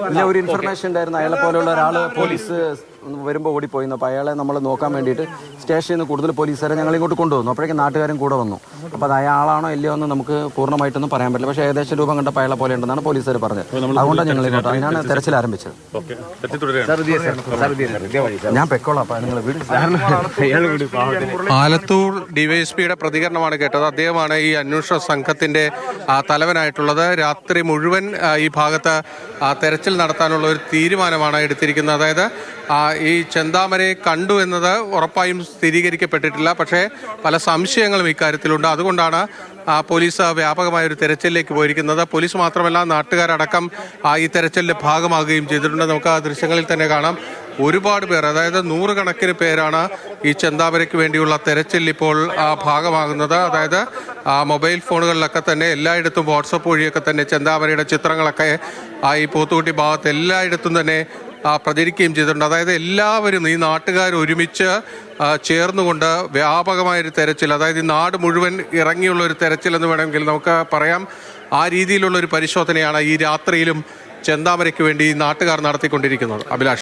ഇല്ല, ഒരു ഇൻഫർമേഷൻ ഉണ്ടായിരുന്നു. അയാളെ പോലെയുള്ള ഒരാൾ പോലീസ് വരുമ്പോൾ ഓടിപ്പോയിരുന്നു. അപ്പോൾ അയാളെ നമ്മൾ നോക്കാൻ വേണ്ടിയിട്ട് സ്റ്റേഷനിൽ നിന്ന് കൂടുതൽ പോലീസുകാരെ ഞങ്ങൾ ഇങ്ങോട്ട് കൊണ്ടുവന്നു. അപ്പോഴേക്കും നാട്ടുകാരും കൂടെ വന്നു. അപ്പോൾ അത് അയാളാണോ ഇല്ലയോ എന്ന് നമുക്ക് പൂർണ്ണമായിട്ടൊന്നും പറയാൻ പറ്റില്ല. പക്ഷേ ഏകദേശം രൂപം കണ്ടപ്പോൾ അയാളെ പോലെ ഉണ്ടെന്നാണ് പോലീസുകാർ പറഞ്ഞത്. അതുകൊണ്ടാണ് ഞങ്ങൾ ഇങ്ങോട്ട് അതിനാണ് തെരച്ചിൽ ആരംഭിച്ചത്. ഞാൻ പെക്കോളാം. അപ്പോൾ നിങ്ങൾ ആലത്തൂർ ഡിവൈഎസ്പിയുടെ പ്രതികരണമാണ് കേട്ടത്. അദ്ദേഹമാണ് ഈ അന്വേഷണ സംഘത്തിന്റെ തലവനായിട്ടുള്ളത്. രാത്രി മുഴുവൻ ഈ ഭാഗത്ത് തെരച്ചിൽ നടത്താനുള്ള ഒരു തീരുമാനമാണ് എടുത്തിരിക്കുന്നത്. അതായത് ഈ ചെന്താമരയെ കണ്ടു എന്നത് ഉറപ്പായും സ്ഥിരീകരിക്കപ്പെട്ടിട്ടില്ല. പക്ഷേ പല സംശയങ്ങളും ഇക്കാര്യത്തിലുണ്ട്. അതുകൊണ്ടാണ് പോലീസ് വ്യാപകമായൊരു തെരച്ചിലിലേക്ക് പോയിരിക്കുന്നത്. പോലീസ് മാത്രമല്ല, നാട്ടുകാരടക്കം ഈ തെരച്ചിലിന്റെ ഭാഗമാകുകയും ചെയ്തിട്ടുണ്ട്. നമുക്ക് ആ ദൃശ്യങ്ങളിൽ തന്നെ കാണാം. ഒരുപാട് പേർ, അതായത് നൂറുകണക്കിന് പേരാണ് ഈ ചെന്താമരയ്ക്ക് വേണ്ടിയുള്ള തെരച്ചിൽ ഇപ്പോൾ ഭാഗമാകുന്നത്. അതായത് മൊബൈൽ ഫോണുകളിലൊക്കെ തന്നെ എല്ലായിടത്തും വാട്സപ്പ് വഴിയൊക്കെ തന്നെ ചെന്താമരയുടെ ചിത്രങ്ങളൊക്കെ ഈ പോത്തുകുട്ടി ഭാഗത്ത് എല്ലായിടത്തും തന്നെ പ്രചരിക്കുകയും ചെയ്തിട്ടുണ്ട്. അതായത് എല്ലാവരും, ഈ നാട്ടുകാർ ഒരുമിച്ച് ചേർന്നുകൊണ്ട് വ്യാപകമായൊരു തെരച്ചിൽ, അതായത് ഈ നാട് മുഴുവൻ ഇറങ്ങിയുള്ള ഒരു തെരച്ചിൽ എന്ന് വേണമെങ്കിൽ നമുക്ക് പറയാം. ആ രീതിയിലുള്ള ഒരു പരിശോധനയാണ് ഈ രാത്രിയിലും ചെന്താമരയ്ക്ക് വേണ്ടി നാട്ടുകാർ നടത്തിക്കൊണ്ടിരിക്കുന്നത്. അഭിലാഷ്.